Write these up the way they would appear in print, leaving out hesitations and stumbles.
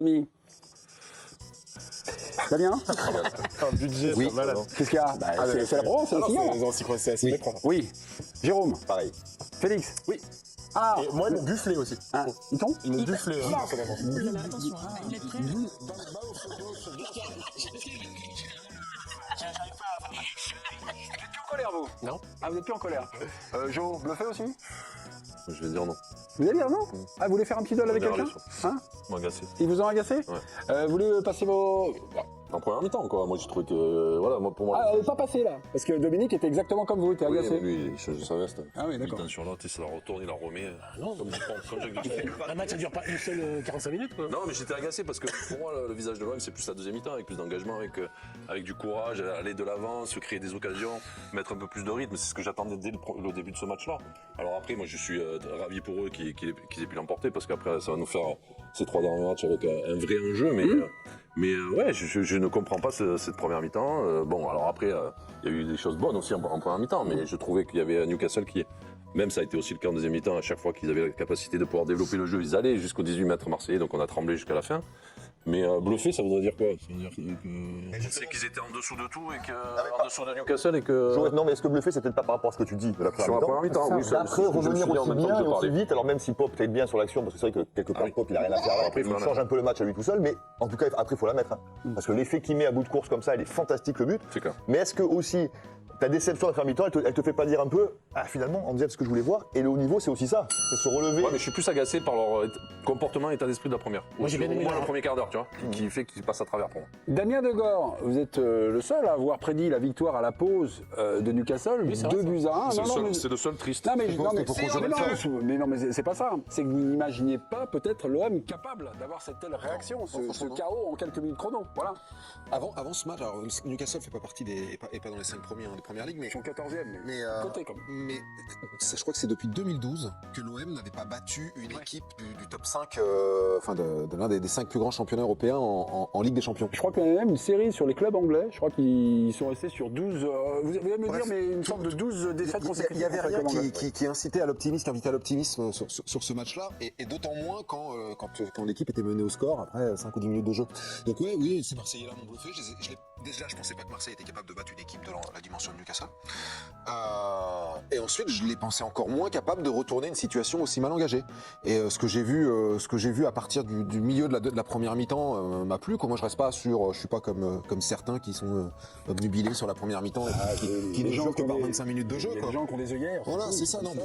Mi. Ça va bien? Un budget, Oui. c'est malade. Qu'est-ce qu'il y a? C'est la Provence, c'est le signal. C'est assez méprendre. Oui. Jérôme. Pareil. Félix. Oui. Ah. Et moi, ils m'ont bufflé aussi. Hein, ils t'ont? Ils m'ont bufflé, personnellement. Attention, hein, vous êtes prêts? Vous êtes plus en colère, vous? Non. Ah, vous êtes plus en colère. Jo, bluffé aussi? Je vais dire non. Vous allez dire non? Ah, vous voulez faire un petit duel avec dire quelqu'un? allez, Hein? M'agacer. Ils vous ont agacé? Ouais. Vous voulez passer vos... En première mi-temps, quoi. Moi, j'ai trouvé que. Voilà, moi, pour moi. Ah, pas passé là. Parce que Dominique était exactement comme vous, il était oui, agacé. lui, il change sa veste. Ah oui, d'accord. Mi-temps sur l'autre, il se la retourne, il la remet. Non, Comme Jacques Dutronc. un match, ça dure pas une seule 45 minutes, quoi. Non, mais j'étais agacé parce que pour moi, le visage de l'OM, c'est plus la deuxième mi-temps, avec plus d'engagement, avec du courage, aller de l'avant, se créer des occasions, mettre un peu plus de rythme. C'est ce que j'attendais dès le début de ce match-là. Alors après, moi, je suis ravi pour eux qu'ils aient pu l'emporter parce qu'après, ça va nous faire ces 3 derniers matchs avec un vrai enjeu. Mais ouais, je ne comprends pas cette première mi-temps. Bon, alors après, il y a eu des choses bonnes aussi en première mi-temps, mais je trouvais qu'il y avait Newcastle qui, même ça a été aussi le cas en deuxième mi-temps, à chaque fois qu'ils avaient la capacité de pouvoir développer le jeu, ils allaient jusqu'aux 18 mètres marseillais, donc on a tremblé jusqu'à la fin. Mais bluffer, ça voudrait dire quoi? Ça veut dire que... C'est qu'ils étaient en dessous de tout et en dessous de Newcastle et que... Non, mais est-ce que bluffé, c'est peut-être pas par rapport à ce que tu dis de la première Sur la mi-temps. première mi-temps, oui. Et après, revenir aussi bien et aussi vite, alors même si Pop peut-être bien sur l'action, parce que c'est vrai que quelque part, Ah oui. Pop, il a rien à faire là, Après, il faut il la change un peu le match à lui tout seul, mais en tout cas, après, il faut la mettre. Hein. Parce que l'effet qu'il met à bout de course comme ça, il est fantastique, le but. C'est clair. Mais est-ce que aussi, ta déception de la première mi-temps, elle te fait pas dire un peu, ah finalement, on me disait ce que je voulais voir, et le haut niveau, c'est aussi ça, c'est se relever. Ouais, mais je suis plus agacé par leur comportement et état d'esprit de la première. Moi, j'ai bien aimé le premier quart d'heure, tu vois, qui fait qu'ils passent à travers pour moi. Damien Degord, vous êtes le seul à avoir prédit la victoire à la pause de Newcastle, Oui, c'est 2 vrai, buts à 1. C'est le seul triste. Non mais, C'était non, mais c'est pas ça. C'est que vous n'imaginiez pas peut-être l'OM capable d'avoir cette telle réaction, ce chaos en quelques minutes chrono. Voilà. Avant ce match, alors Newcastle fait pas partie est pas dans les 5 premiers de première ligue, mais Ils sont 14e, mais côté comme. mais ça, je crois que c'est depuis 2012 que l'OM n'avait pas battu une équipe du top 5, enfin de l'un des 5 plus grands championnats européens en Ligue des Champions. Je crois qu'il y a même une série sur les clubs anglais. Je crois qu'ils sont restés sur 12. Vous allez me Bref, dire, mais une sorte de 12 défaites consécutives. Il y avait contre les rien clubs anglais. qui incitait à l'optimisme, qui invitait à l'optimisme sur ce match-là, et d'autant moins quand l'équipe était menée au score après 5 ou 10 minutes de jeu. Donc ouais, oui, ces Marseillais-là m'ont bluffé. Déjà, je pensais pas que Marseille était capable de battre une équipe de la dimension de Newcastle. Et ensuite, je les pensais encore moins capable de retourner une situation aussi mal engagée. Et ce que j'ai vu à partir du milieu de la première mi-temps m'a plu. Moi, je reste pas sur, je suis pas comme certains qui sont obnubilés sur la première mi-temps et qui ne jouent que par 25 minutes de jeu. Il y a Quoi. des gens qui ont des œillères. Voilà, c'est ça, non, mais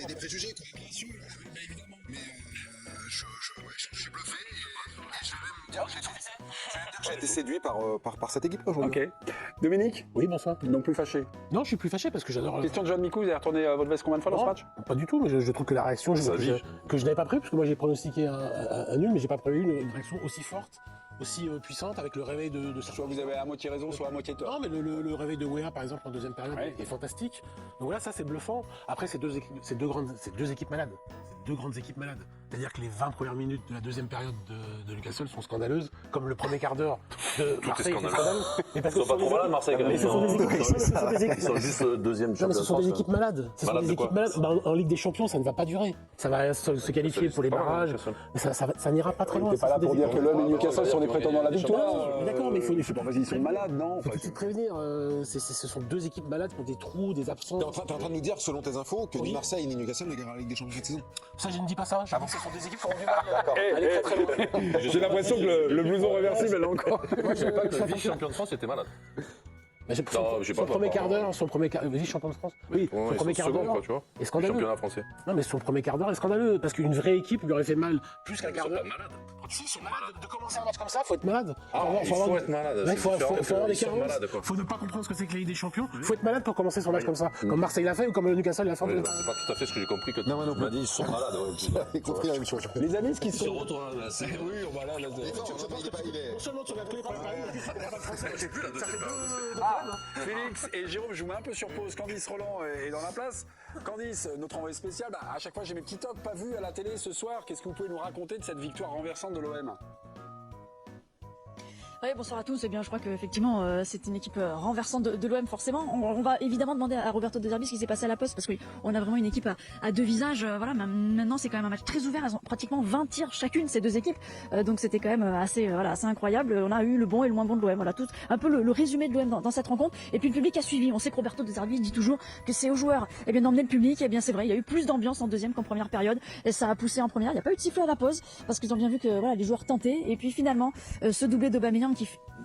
Des préjugés, quoi, bien sûr, évidemment. Mais je suis bluffé et je vais même dire que j'ai été séduit par cette équipe aujourd'hui. Ok. Dominique, Oui, bonsoir. non plus fâché. Non, je suis plus fâché parce que j'adore. Question de John Mikou, vous avez retourné votre veste combien de fois dans ce Non, match? pas du tout, mais je trouve que la réaction Ça vit. que je n'avais pas prévu, parce que moi j'ai pronostiqué un nul, mais j'ai pas prévu une réaction aussi forte, aussi puissante avec le réveil de Soit vous avez à moitié raison, soit à moitié tort. Non, mais le réveil de Wea, par exemple, en deuxième période, Ouais. est fantastique. Donc voilà, ça, c'est bluffant. Après, c'est deux équipes malades. C'est deux grandes équipes malades. C'est-à-dire que les 20 premières minutes de la deuxième période de Newcastle sont scandaleuses, comme le premier quart d'heure de Marseille. scandaleux. Mais parce Ils sont pas trop malades, Marseille, quand même. Mais ce sont des équipes. Ils sont juste deuxième Non, mais champion ce de sont des France. équipes malades. Ce sont Malades des de équipes quoi malades. Bah, en Ligue des Champions, ça ne va pas durer. Ça va se qualifier pour les pas mal, barrages. Newcastle. Mais ça n'ira pas très loin. T'es pas là pour dire que l'homme et Newcastle sont des prétendants à la victoire. Mais d'accord, mais il faut Bon, vas-y, ils sont malades, non? faut tout de suite prévenir. Ce sont deux équipes malades qui ont des trous, des absents. T'es en train de nous dire, selon tes infos, que Oui. ni Marseille ni Newcastle ne gagnera la Ligue des Champions cette saison. Ça, je ne dis pas ça. Je dis que ce sont des équipes qui ont du mal. J'ai l'impression que le blouson réversible, elle est encore. Moi, je savais pas que le vice-champion de France était malade. Mais Non, j'ai pas son premier peur, quart d'heure, son premier quart, vas-y, champion de France. Oui, Ouais, son ils premier sont quart seconds, d'heure quoi, tu vois. est scandaleux. Championnat français. Non, mais son premier quart d'heure est scandaleux parce qu'une vraie équipe lui aurait fait mal plus qu'un Ils quart sont d'heure. pas malades. Si, ils sont malades. De commencer un match comme ça, faut être malade. Il faut être malade. Ouais, faut avoir des Ils sont carences. malades, quoi. Faut ne pas comprendre ce que c'est que la Ligue des Champions. Faut être malade pour commencer son match comme ça. Comme Marseille l'a fait ou comme le Newcastle l'a fait. Ouais, c'est pas tout à fait ce que j'ai compris que tu m'as dit, ils sont malades. J'ai compris la même chose. Les amis, ce qui sont. retournent là, c'est. Oui, on va là. Non seulement tu vas clé pour la Paris, mais tu vas pas français. J'ai plus la deuxième période. Ah, Félix et Jérôme, je vous mets un peu sur pause. Candice Roland est dans la place. Candice, notre envoyé spécial, à chaque fois j'ai mes petits tocs pas vus à la télé ce soir. Qu'est-ce que vous pouvez nous raconter de cette victoire renversante de l'OM? Oui, bonsoir à tous. Eh bien, je crois qu'effectivement, c'est une équipe renversante de l'OM, forcément. On va évidemment demander à Roberto De Zerbi ce qui s'est passé à la poste, parce qu'on a vraiment une équipe à deux visages. Voilà, maintenant, c'est quand même un match très ouvert. Elles ont pratiquement 20 tirs chacune, ces deux équipes. Donc, c'était quand même assez incroyable. On a eu le bon et le moins bon de l'OM. Voilà, tout un peu le résumé de l'OM dans cette rencontre. Et puis, le public a suivi. On sait que Roberto De Zerbi dit toujours que c'est aux joueurs, eh bien, d'emmener le public. Eh bien, c'est vrai. Il y a eu plus d'ambiance en deuxième qu'en première période. Et ça a poussé en première. Il n'y a pas eu de sifflet à la pause, parce qu'ils ont bien vu que, voilà, les joueurs tentaient. Et puis, finalement, ce doublé d'Aubameyang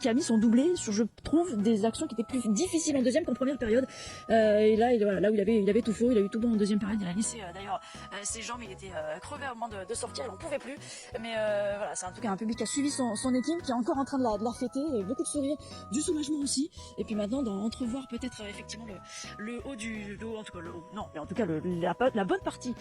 qui a mis son doublé sur, je trouve, des actions qui étaient plus difficiles en deuxième qu'en première période. Et là, là où il avait tout faux, il a eu tout bon en deuxième période. Il a laissé d'ailleurs ses jambes, il était crevé au moment de sortir, il n'en pouvait plus. Mais voilà, c'est en tout cas un public qui a suivi son équipe, qui est encore en train de la fêter, beaucoup de sourires, du soulagement aussi. Et puis maintenant, d'entrevoir peut-être effectivement le haut en tout cas le haut, non, mais en tout cas la bonne partie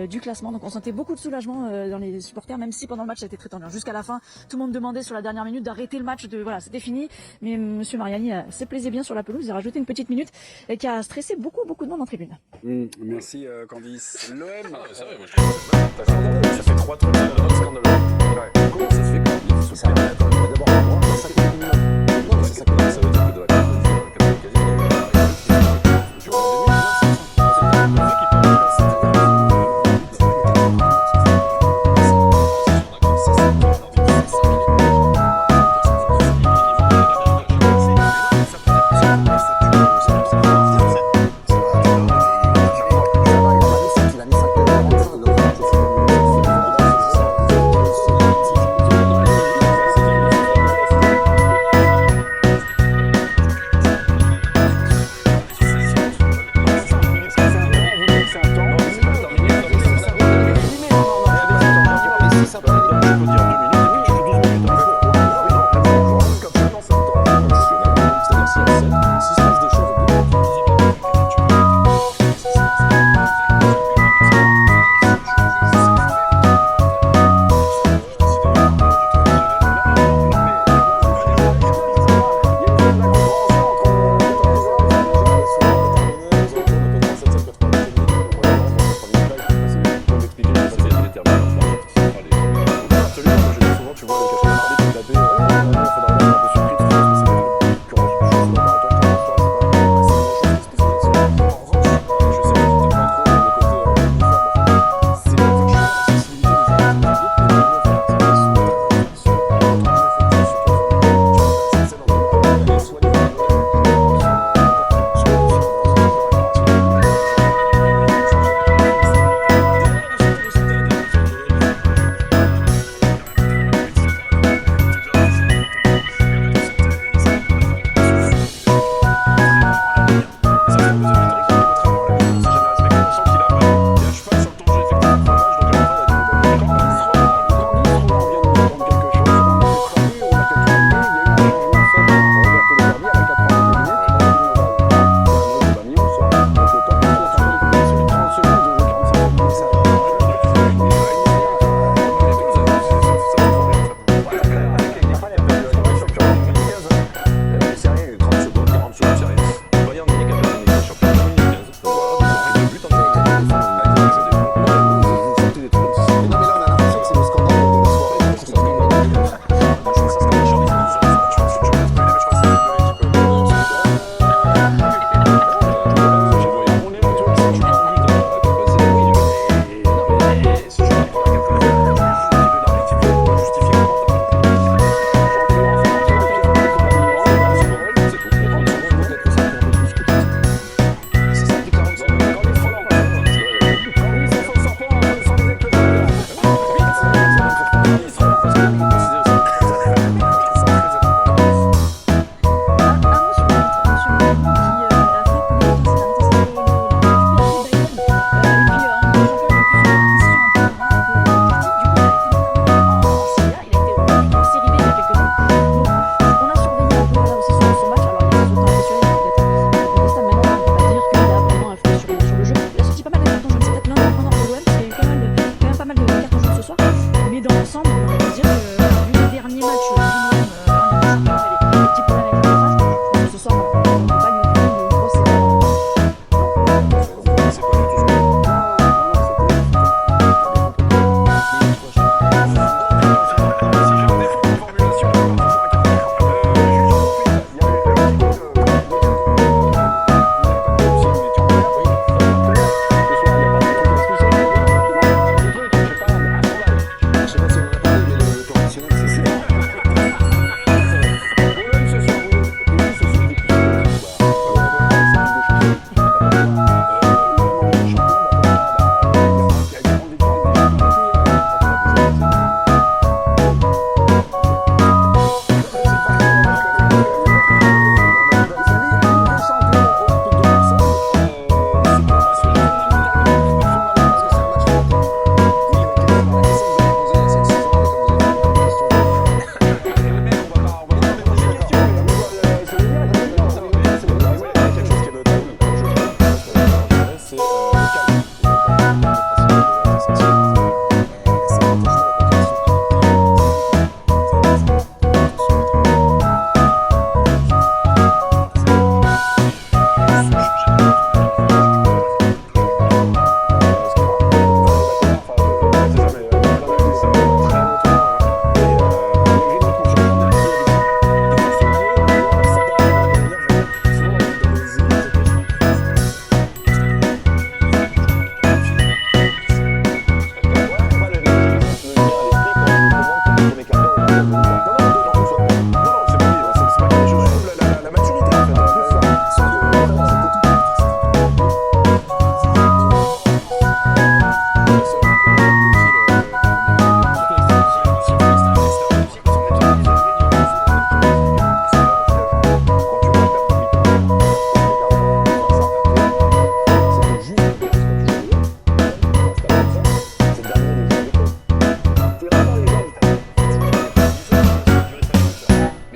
du classement. Donc on sentait beaucoup de soulagement dans les supporters, même si pendant le match ça a été très tendu. Jusqu'à la fin, tout le monde demandait sur la dernière minute d'arrêter le match, voilà, c'était fini. Mais Monsieur Mariani s'est plaisé bien sur la pelouse, il a rajouté une petite minute et qui a stressé beaucoup de monde en tribune. Merci Candice. L'OM. C'est vrai, moi je trouve ça fait 3 trucs scandaleux. Comment ça se fait que ça D'abord, ça ça veut dire que de la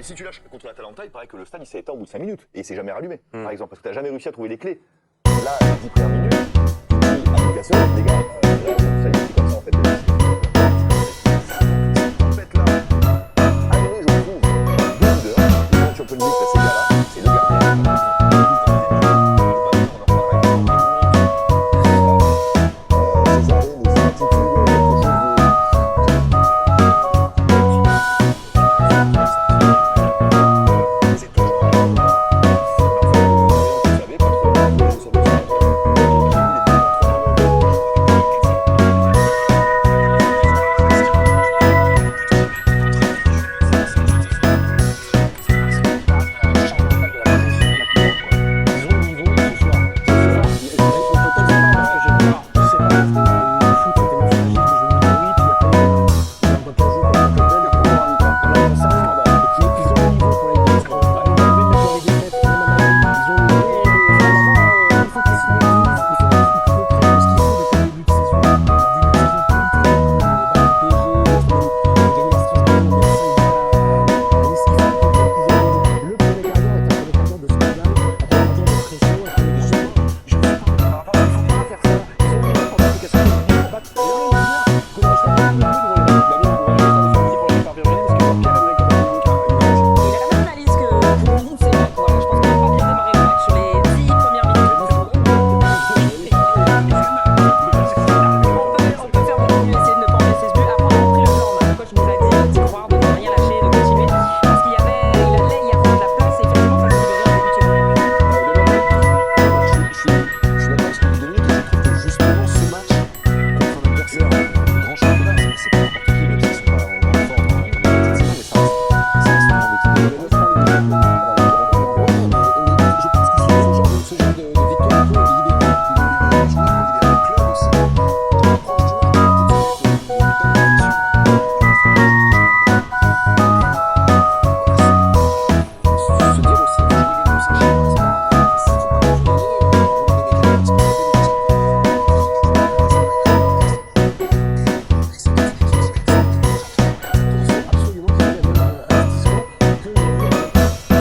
si tu lâches contre l'Atalanta, il paraît que le stade il s'est éteint au bout de 5 minutes et il s'est jamais rallumé, par exemple, parce que tu n'as jamais réussi à trouver les clés. Là, les 10 premières minutes, tu dis à Newcastle, les gars, ça y est, c'est comme ça en fait.